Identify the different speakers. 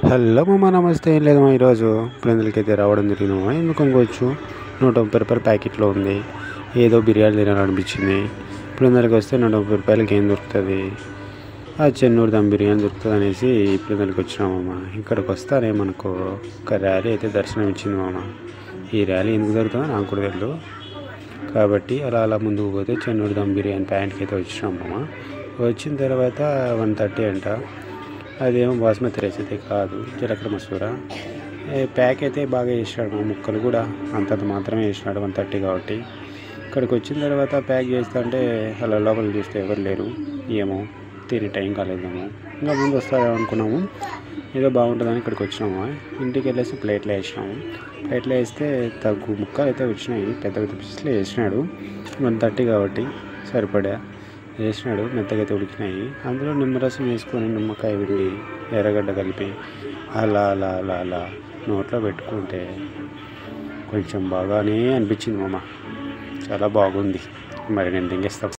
Speaker 1: Hello మామ, నమస్తే. ఏం లేదు మా, ఈరోజు పులిందలకైతే రావడం జరిగింది మామ. ఎందుకు అనుకోవచ్చు, 130 రూపాయల ప్యాకెట్లో ఉంది. ఏదో బిర్యానీ తినాలనిపించింది. పులిందలకి వస్తే 130 రూపాయలకి ఏం దొరుకుతుంది, ఆ చెన్నూరు దమ్ బిర్యానీ దొరుకుతుంది అనేసి పులిందలకి వచ్చినామమ్మ. ఇక్కడికి వస్తానే మనకు ఒక ర్యాలీ అయితే దర్శనం ఇచ్చింది మామ. ఈ ర్యాలీ ఎందుకు దొరుకుతుందో నాకు కూడా తెలియదు, కాబట్టి అలా ముందుకు పోతే చెన్నూరు దమ్ బిర్యానీ ప్యాంట్కి అయితే వచ్చినాం మామ. వచ్చిన తర్వాత 130 అంట. అదేమో బాస్మతి రైస్ అయితే కాదు, జీలకర్ర మసూర. ప్యాక్ అయితే బాగా వేసినాడు మా, ముక్కలు కూడా అంతంత మాత్రమే వేసినాడు, 130 కాబట్టి. ఇక్కడికి వచ్చిన తర్వాత ప్యాక్ చేస్తా అంటే అలా లోపల చూస్తే ఎవరు లేరు. ఏమో తినే టైం కాలేదేమో, ఇంకా ముందు వస్తారేమో అనుకున్నాము. ఏదో బాగుంటుందని ఇక్కడికి వచ్చినాము. ఇంటికి వెళ్ళేసి ప్లేట్లో వేసినాము. ప్లేట్లో వేస్తే తగ్గు ముక్కలు అయితే వచ్చినాయి, పెద్ద పెద్ద పీసులు వేసినాడు. 130 కాబట్టి సరిపడా వేసినాడు. మెత్తగా అయితే ఉడికినాయి. అందులో నిమ్మరసం వేసుకొని నిమ్మకాయ పిండి ఎర్రగడ్డ కలిపి అలా అలా అలా అలా నోట్లో పెట్టుకుంటే కొంచెం బాగానే అనిపించింది మామ. చాలా బాగుంది. మరి నేను తింగేస్తాను.